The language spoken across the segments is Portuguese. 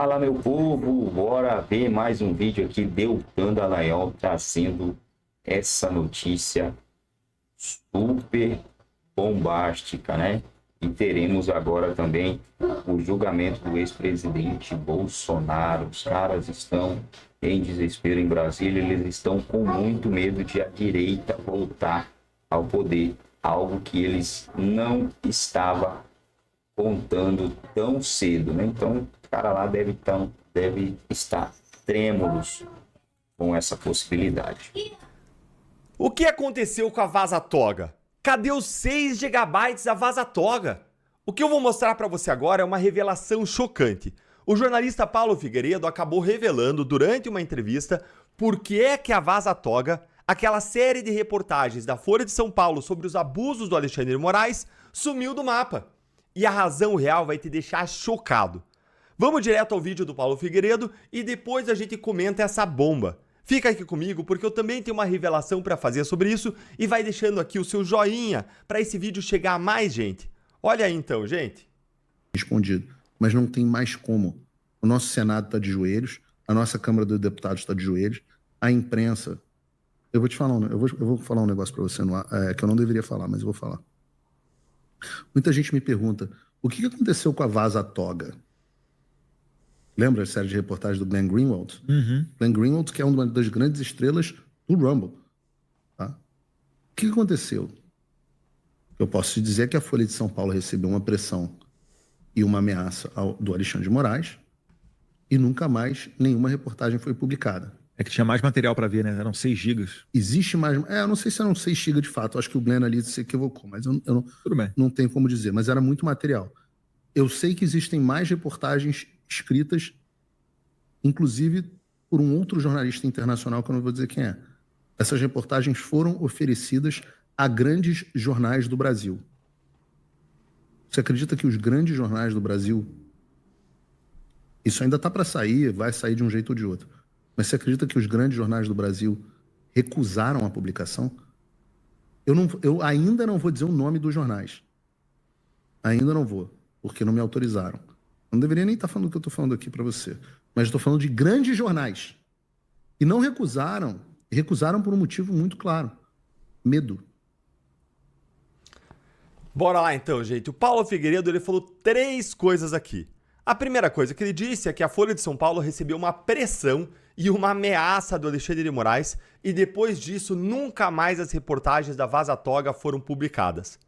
Fala, meu povo, bora ver mais um vídeo aqui. Deltan Dallagnol trazendo essa notícia super bombástica, né? E teremos agora também o julgamento do ex-presidente Bolsonaro. Os caras estão em desespero em Brasília, eles estão com muito medo de a direita voltar ao poder, algo que eles não estavam contando tão cedo, né? Então, o cara lá deve estar trêmulos com essa possibilidade. O que aconteceu com a Vaza-Toga? Cadê os 6 GB da Vaza-Toga? O que eu vou mostrar para você agora é uma revelação chocante. O jornalista Paulo Figueiredo acabou revelando durante uma entrevista por que é que a Vaza-Toga, aquela série de reportagens da Folha de São Paulo sobre os abusos do Alexandre de Moraes, sumiu do mapa. E a razão real vai te deixar chocado. Vamos direto ao vídeo do Paulo Figueiredo e depois a gente comenta essa bomba. Fica aqui comigo porque eu também tenho uma revelação para fazer sobre isso e vai deixando aqui o seu joinha para esse vídeo chegar a mais gente. Olha aí então, gente. Respondido, mas não tem mais como. O nosso Senado está de joelhos, a nossa Câmara dos Deputados está de joelhos, a imprensa... Eu vou te falar, eu vou falar um negócio para você que eu não deveria falar, mas eu vou falar. Muita gente me pergunta, o que aconteceu com a Vaza-Toga? Lembra a série de reportagens do Glenn Greenwald? Uhum. Glenn Greenwald, que é uma das grandes estrelas do Rumble. Tá? O que aconteceu? Eu posso te dizer que a Folha de São Paulo recebeu uma pressão e uma ameaça do Alexandre de Moraes e nunca mais nenhuma reportagem foi publicada. É que tinha mais material para ver, né? Eram 6 gigas. Existe mais... eu não sei se eram 6 gigas de fato. Eu acho que o Glenn ali se equivocou, mas eu Tudo bem. Não tenho como dizer. Mas era muito material. Eu sei que existem mais reportagens escritas, inclusive por um outro jornalista internacional, que eu não vou dizer quem é. Essas reportagens foram oferecidas a grandes jornais do Brasil. Você acredita que os grandes jornais do Brasil... Isso ainda está para sair, vai sair de um jeito ou de outro. Mas você acredita que os grandes jornais do Brasil recusaram a publicação? Eu ainda não vou dizer o nome dos jornais. Ainda não vou, porque não me autorizaram. Não deveria nem estar falando o que eu estou falando aqui para você. Mas estou falando de grandes jornais. E não recusaram. Recusaram por um motivo muito claro. Medo. Bora lá então, gente. O Paulo Figueiredo ele falou 3 coisas aqui. A primeira coisa que ele disse é que a Folha de São Paulo recebeu uma pressão e uma ameaça do Alexandre de Moraes e depois disso nunca mais as reportagens da Vaza-Toga foram publicadas.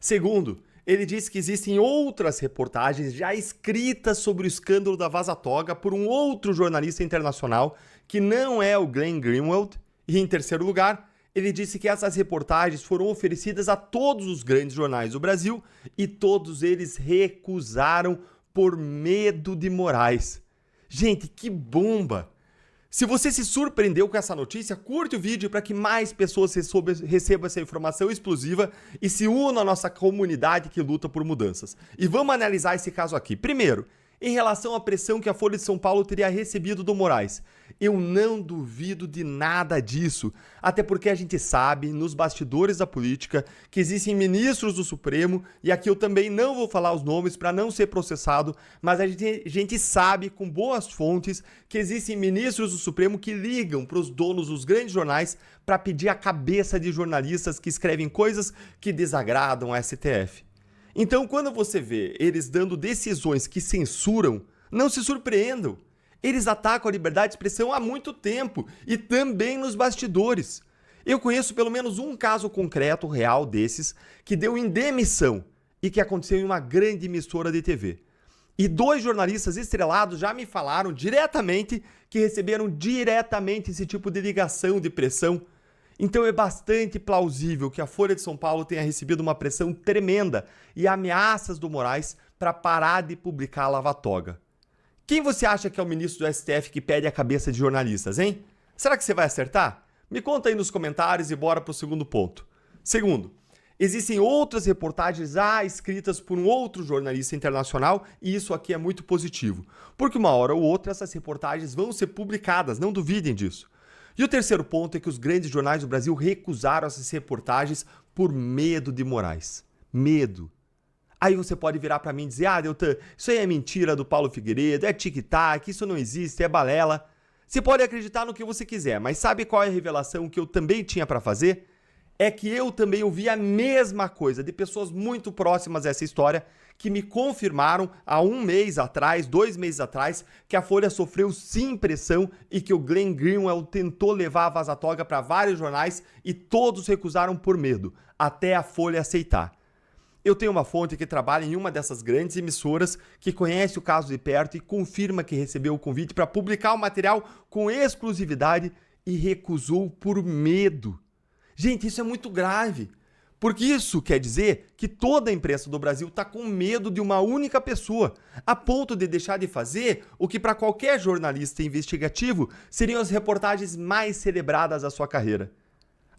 Segundo, ele disse que existem outras reportagens já escritas sobre o escândalo da Vaza-Toga por um outro jornalista internacional que não é o Glenn Greenwald. E em terceiro lugar, ele disse que essas reportagens foram oferecidas a todos os grandes jornais do Brasil e todos eles recusaram por medo de Moraes. Gente, que bomba! Se você se surpreendeu com essa notícia, curte o vídeo para que mais pessoas recebam essa informação explosiva e se unam à nossa comunidade que luta por mudanças. E vamos analisar esse caso aqui. Primeiro, em relação à pressão que a Folha de São Paulo teria recebido do Moraes. Eu não duvido de nada disso, até porque a gente sabe, nos bastidores da política, que existem ministros do Supremo, e aqui eu também não vou falar os nomes para não ser processado, mas a gente sabe com boas fontes que existem ministros do Supremo que ligam para os donos dos grandes jornais para pedir a cabeça de jornalistas que escrevem coisas que desagradam a STF. Então, quando você vê eles dando decisões que censuram, não se surpreendam. Eles atacam a liberdade de expressão há muito tempo e também nos bastidores. Eu conheço pelo menos um caso concreto, real desses, que deu em demissão e que aconteceu em uma grande emissora de TV. E 2 jornalistas estrelados já me falaram diretamente que receberam diretamente esse tipo de ligação, de pressão. Então é bastante plausível que a Folha de São Paulo tenha recebido uma pressão tremenda e ameaças do Moraes para parar de publicar a Lava-Toga. Quem você acha que é o ministro do STF que pede a cabeça de jornalistas, hein? Será que você vai acertar? Me conta aí nos comentários e bora para o segundo ponto. Segundo, existem outras reportagens já escritas por um outro jornalista internacional e isso aqui é muito positivo, porque uma hora ou outra essas reportagens vão ser publicadas, não duvidem disso. E o terceiro ponto é que os grandes jornais do Brasil recusaram essas reportagens por medo de Moraes. Medo. Aí você pode virar para mim e dizer, Deltan, isso aí é mentira do Paulo Figueiredo, é tic-tac, isso não existe, é balela. Você pode acreditar no que você quiser, mas sabe qual é a revelação que eu também tinha para fazer? É que eu também ouvi a mesma coisa de pessoas muito próximas a essa história que me confirmaram há 1 mês atrás, 2 meses atrás, que a Folha sofreu sim pressão e que o Glenn Greenwald tentou levar a Vaza-Toga para vários jornais e todos recusaram por medo, até a Folha aceitar. Eu tenho uma fonte que trabalha em uma dessas grandes emissoras que conhece o caso de perto e confirma que recebeu o convite para publicar o material com exclusividade e recusou por medo. Gente, isso é muito grave, porque isso quer dizer que toda a imprensa do Brasil está com medo de uma única pessoa, a ponto de deixar de fazer o que para qualquer jornalista investigativo seriam as reportagens mais celebradas da sua carreira.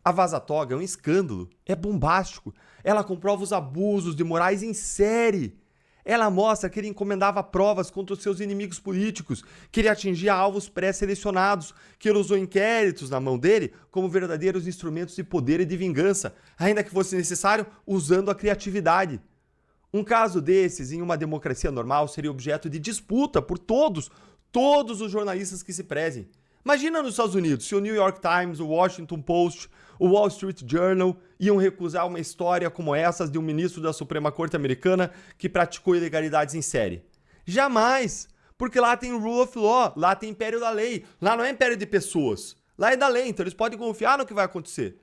A Vaza-Toga é um escândalo, é bombástico, ela comprova os abusos de Moraes em série. Ela mostra que ele encomendava provas contra os seus inimigos políticos, que ele atingia alvos pré-selecionados, que ele usou inquéritos na mão dele como verdadeiros instrumentos de poder e de vingança, ainda que fosse necessário usando a criatividade. Um caso desses, em uma democracia normal, seria objeto de disputa por todos os jornalistas que se prezem. Imagina nos Estados Unidos, se o New York Times, o Washington Post, o Wall Street Journal iam recusar uma história como essas de um ministro da Suprema Corte americana que praticou ilegalidades em série. Jamais! Porque lá tem o Rule of Law, lá tem império da lei, lá não é império de pessoas, lá é da lei, então eles podem confiar no que vai acontecer.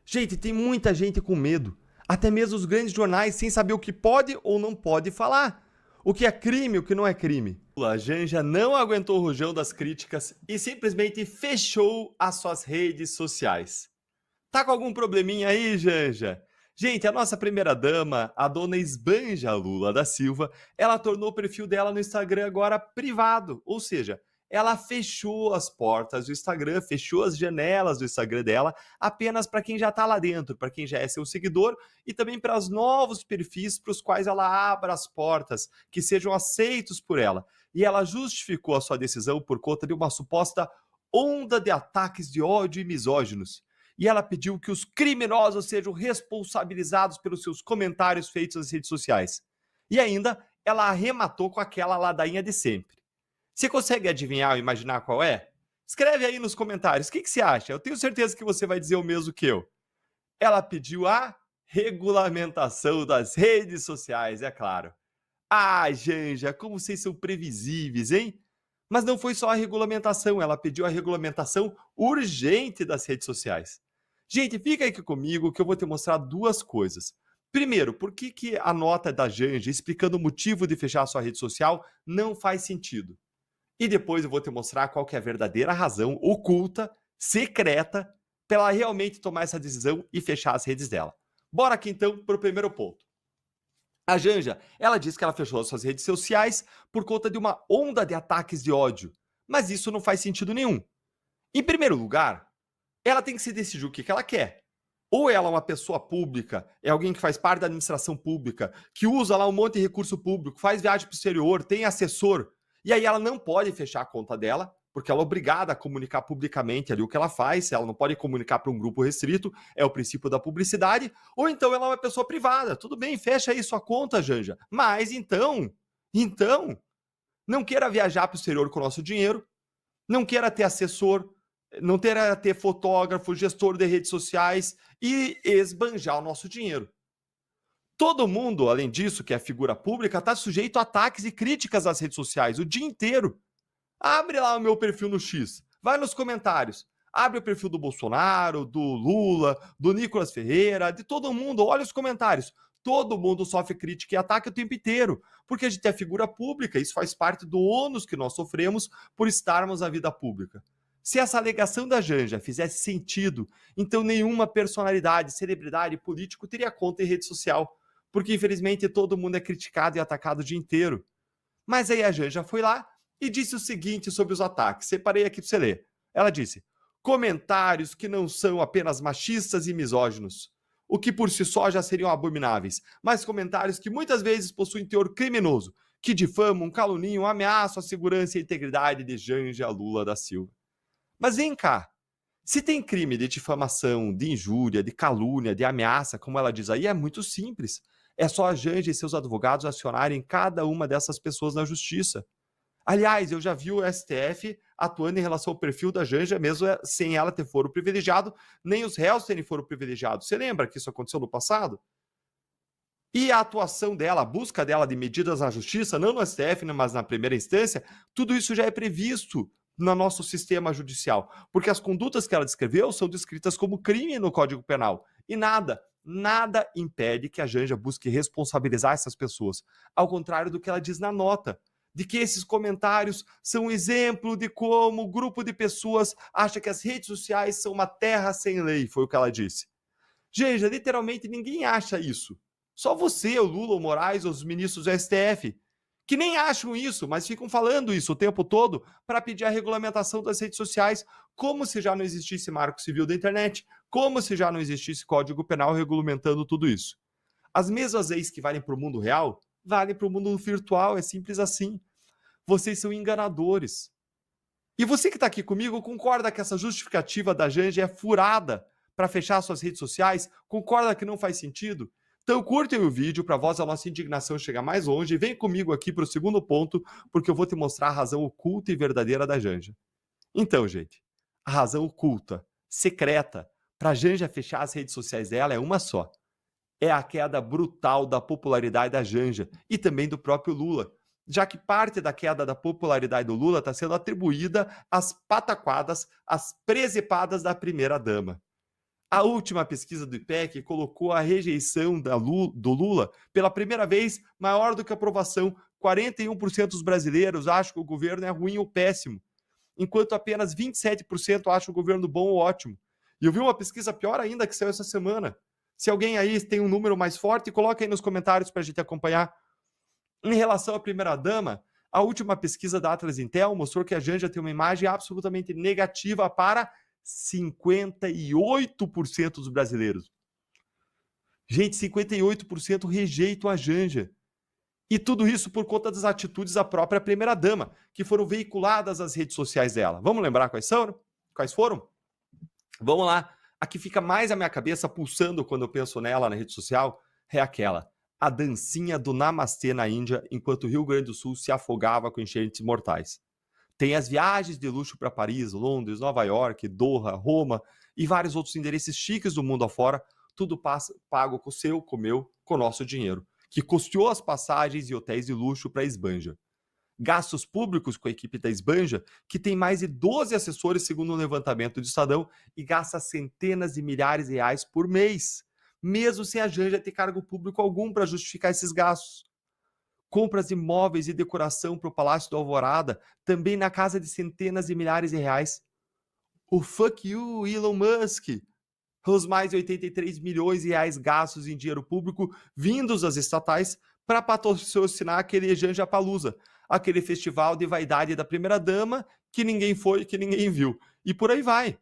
Gente, tem muita gente com medo, até mesmo os grandes jornais sem saber o que pode ou não pode falar. O que é crime e o que não é crime. A Janja não aguentou o rojão das críticas e simplesmente fechou as suas redes sociais. Tá com algum probleminha aí, Janja? Gente, a nossa primeira-dama, a dona Esbanja Lula da Silva, ela tornou o perfil dela no Instagram agora privado, ou seja, ela fechou as portas do Instagram, fechou as janelas do Instagram dela apenas para quem já está lá dentro, para quem já é seu seguidor e também para os novos perfis para os quais ela abra as portas, que sejam aceitos por ela. E ela justificou a sua decisão por conta de uma suposta onda de ataques de ódio e misóginos. E ela pediu que os criminosos sejam responsabilizados pelos seus comentários feitos nas redes sociais. E ainda, ela arrematou com aquela ladainha de sempre. Você consegue adivinhar ou imaginar qual é? Escreve aí nos comentários. O que você acha? Eu tenho certeza que você vai dizer o mesmo que eu. Ela pediu a regulamentação das redes sociais, é claro. Ah, Janja, como vocês são previsíveis, hein? Mas não foi só a regulamentação, ela pediu a regulamentação urgente das redes sociais. Gente, fica aqui comigo que eu vou te mostrar 2 coisas. Primeiro, por que a nota da Janja explicando o motivo de fechar a sua rede social não faz sentido? E depois eu vou te mostrar qual que é a verdadeira razão oculta, secreta, para ela realmente tomar essa decisão e fechar as redes dela. Bora aqui então para o primeiro ponto. A Janja, ela diz que ela fechou as suas redes sociais por conta de uma onda de ataques de ódio, mas isso não faz sentido nenhum. Em primeiro lugar, ela tem que se decidir o que ela quer. Ou ela é uma pessoa pública, é alguém que faz parte da administração pública, que usa lá um monte de recurso público, faz viagem para o exterior, tem assessor, e aí ela não pode fechar a conta dela, porque ela é obrigada a comunicar publicamente ali o que ela faz, ela não pode comunicar para um grupo restrito, é o princípio da publicidade, ou então ela é uma pessoa privada. Tudo bem, fecha aí sua conta, Janja. Mas então, não queira viajar para o exterior com o nosso dinheiro, não queira ter assessor, não queira ter fotógrafo, gestor de redes sociais e esbanjar o nosso dinheiro. Todo mundo, além disso, que é figura pública, está sujeito a ataques e críticas nas redes sociais o dia inteiro. Abre lá o meu perfil no X, vai nos comentários, abre o perfil do Bolsonaro, do Lula, do Nicolas Ferreira, de todo mundo, olha os comentários. Todo mundo sofre crítica e ataque o tempo inteiro, porque a gente é figura pública, isso faz parte do ônus que nós sofremos por estarmos na vida pública. Se essa alegação da Janja fizesse sentido, então nenhuma personalidade, celebridade, político teria conta em rede social, porque infelizmente todo mundo é criticado e atacado o dia inteiro. Mas aí a Janja foi lá e disse o seguinte sobre os ataques. Separei aqui para você ler. Ela disse: comentários que não são apenas machistas e misóginos, o que por si só já seriam abomináveis, mas comentários que muitas vezes possuem teor criminoso, que difamam, caluniam, ameaçam a segurança e a integridade de Janja Lula da Silva. Mas vem cá, se tem crime de difamação, de injúria, de calúnia, de ameaça, como ela diz aí, é muito simples. É só a Janja e seus advogados acionarem cada uma dessas pessoas na justiça. Aliás, eu já vi o STF atuando em relação ao perfil da Janja, mesmo sem ela ter foro privilegiado, nem os réus terem foro privilegiado. Você lembra que isso aconteceu no passado? E a atuação dela, a busca dela de medidas na justiça, não no STF, mas na primeira instância, tudo isso já é previsto no nosso sistema judicial, porque as condutas que ela descreveu são descritas como crime no Código Penal. E nada impede que a Janja busque responsabilizar essas pessoas, ao contrário do que ela diz na nota, de que esses comentários são um exemplo de como o grupo de pessoas acha que as redes sociais são uma terra sem lei, foi o que ela disse. Janja, literalmente ninguém acha isso. Só você, o Lula, o Moraes, os ministros do STF, que nem acham isso, mas ficam falando isso o tempo todo para pedir a regulamentação das redes sociais, como se já não existisse Marco Civil da internet, como se já não existisse Código Penal regulamentando tudo isso. As mesmas leis que valem para o mundo real, valem para o mundo virtual, é simples assim. Vocês são enganadores. E você que está aqui comigo, concorda que essa justificativa da Janja é furada para fechar suas redes sociais? Concorda que não faz sentido? Então curtem o vídeo para a voz da nossa indignação chegar mais longe e vem comigo aqui para o segundo ponto, porque eu vou te mostrar a razão oculta e verdadeira da Janja. Então, gente, a razão oculta, secreta, para a Janja fechar as redes sociais dela é uma só. É a queda brutal da popularidade da Janja e também do próprio Lula, já que parte da queda da popularidade do Lula está sendo atribuída às pataquadas, às presepadas da primeira-dama. A última pesquisa do IPEC colocou a rejeição do Lula pela primeira vez maior do que a aprovação. 41% dos brasileiros acham que o governo é ruim ou péssimo, enquanto apenas 27% acham o governo bom ou ótimo. E eu vi uma pesquisa pior ainda que saiu essa semana. Se alguém aí tem um número mais forte, coloca aí nos comentários para a gente acompanhar. Em relação à primeira-dama, a última pesquisa da Atlas Intel mostrou que a Janja tem uma imagem absolutamente negativa para 58% dos brasileiros. Gente, 58% rejeitam a Janja. E tudo isso por conta das atitudes da própria primeira-dama, que foram veiculadas nas redes sociais dela. Vamos lembrar quais são? Quais foram? Vamos lá. A que fica mais a minha cabeça pulsando quando eu penso nela na rede social é aquela. A dancinha do Namastê na Índia, enquanto o Rio Grande do Sul se afogava com enchentes mortais. Tem as viagens de luxo para Paris, Londres, Nova York, Doha, Roma e vários outros endereços chiques do mundo afora, tudo pago com o seu, com o meu, com o nosso dinheiro, que custeou as passagens e hotéis de luxo para a Esbanja. Gastos públicos com a equipe da Esbanja, que tem mais de 12 assessores segundo o levantamento do Estadão e gasta centenas de milhares de reais por mês, mesmo sem a Janja ter cargo público algum para justificar esses gastos. Compras de móveis e decoração para o Palácio do Alvorada, também na casa de centenas de milhares de reais. O fuck you, Elon Musk! Os mais de 83 milhões de reais gastos em dinheiro público vindos das estatais para patrocinar aquele Janjapalooza, aquele festival de vaidade da primeira-dama que ninguém foi, que ninguém viu. E por aí vai.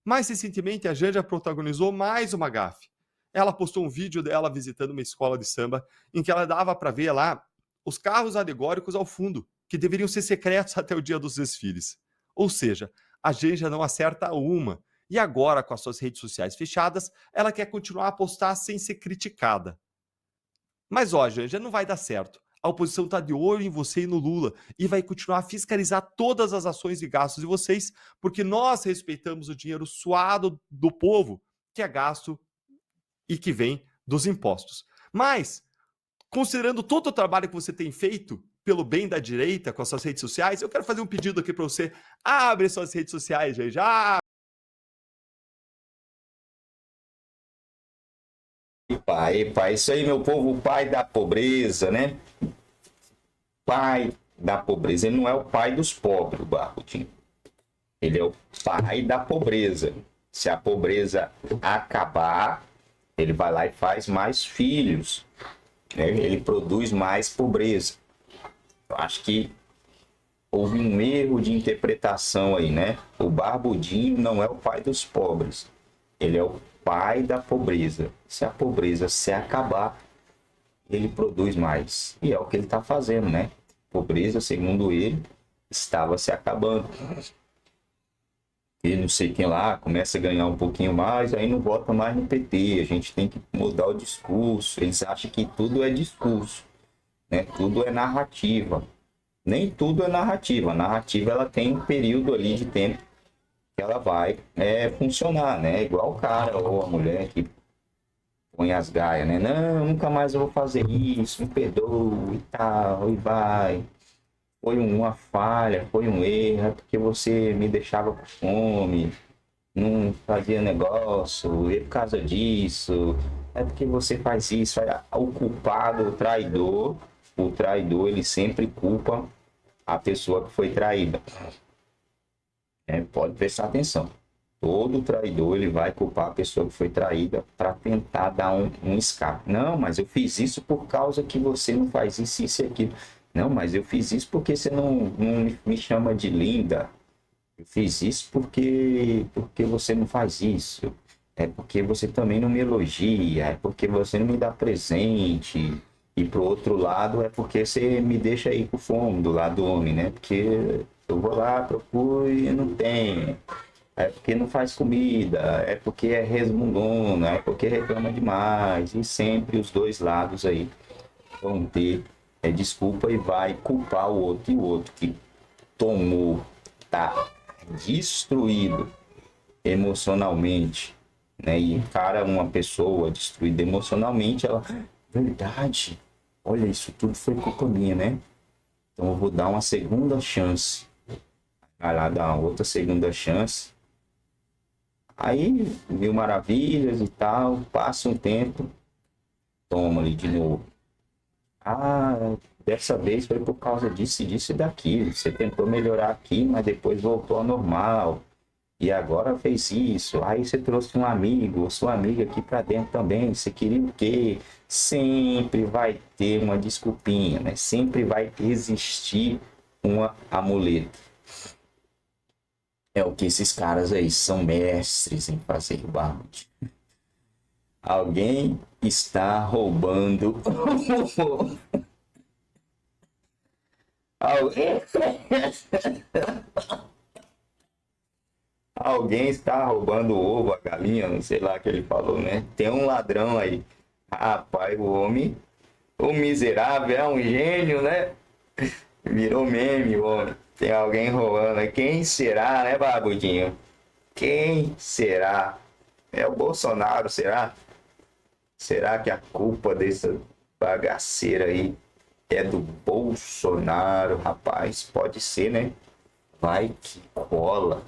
Mais recentemente, a Janja protagonizou mais uma gafe. Ela postou um vídeo dela visitando uma escola de samba em que ela dava para ver lá os carros alegóricos ao fundo, que deveriam ser secretos até o dia dos desfiles. Ou seja, a Janja não acerta uma. E agora, com as suas redes sociais fechadas, ela quer continuar a postar sem ser criticada. Mas ó, Janja, não vai dar certo. A oposição está de olho em você e no Lula e vai continuar a fiscalizar todas as ações e gastos de vocês, porque nós respeitamos o dinheiro suado do povo, que é gasto e que vem dos impostos. Mas, considerando todo o trabalho que você tem feito pelo bem da direita com as suas redes sociais, eu quero fazer um pedido aqui para você. Abre suas redes sociais, já. Epa, isso aí, meu povo, o pai da pobreza, né? Pai da pobreza. Ele não é o pai dos pobres, o Barbudinho. Ele é o pai da pobreza. Se a pobreza acabar, ele vai lá e faz mais filhos, né? Ele produz mais pobreza. Eu acho que houve um erro de interpretação aí, né? O Barbudinho não é o pai dos pobres. Ele é o pai da pobreza. Se a pobreza se acabar, ele produz mais. E é o que ele está fazendo, né? A pobreza, segundo ele, estava se acabando. e não sei quem lá, começa a ganhar um pouquinho mais, aí não vota mais no PT. A gente tem que mudar o discurso. Eles acham que tudo é discurso, né? Tudo é narrativa. Nem tudo é narrativa. A narrativa ela tem um período ali de tempo que ela vai funcionar, né? Igual o cara ou a mulher que põe as gaias, né? Não, nunca mais eu vou fazer isso, me perdoa e tal, e vai. Foi uma falha, foi um erro, é porque você me deixava com fome, não fazia negócio, e por causa disso, é porque você faz isso. O culpado, o traidor, ele sempre culpa a pessoa que foi traída. Pode prestar atenção. Todo traidor ele vai culpar a pessoa que foi traída para tentar dar um escape. Não, mas eu fiz isso por causa que você não faz isso e aquilo. Não, mas eu fiz isso porque você não me chama de linda. Eu fiz isso porque você não faz isso. É porque você também não me elogia. É porque você não me dá presente. E pro outro lado é porque você me deixa aí com fome do lado do homem, né? Porque eu vou lá, procuro e não tem. É porque não faz comida, é porque é resmungona, é porque reclama demais. E sempre os dois lados aí vão ter desculpa e vai culpar o outro. E o outro que tomou, tá destruído emocionalmente, né? E encara uma pessoa destruída emocionalmente, ela, verdade, olha, isso tudo foi culpa minha, né? Então eu vou dar uma segunda chance. Vai lá dar uma outra segunda chance. Aí, mil maravilhas e tal, passa um tempo, toma ali de novo. Ah, dessa vez foi por causa disso, disso e daquilo. Você tentou melhorar aqui, mas depois voltou ao normal. E agora fez isso. Aí você trouxe um amigo ou sua amiga aqui para dentro também. Você queria o quê? Sempre vai ter uma desculpinha, né? Sempre vai existir uma amuleta. É o que esses caras aí são mestres em fazer, Bart. Alguém está roubando. Alguém está roubando o ovo, a galinha, não sei lá o que ele falou, né? Tem um ladrão aí. Rapaz, o homem, o miserável é um gênio, né? Virou meme, o homem. Tem alguém roubando. Quem será, né, Barbudinho? Quem será? É o Bolsonaro, será? Será que a culpa dessa bagaceira aí é do Bolsonaro, rapaz? Pode ser, né? Vai que cola.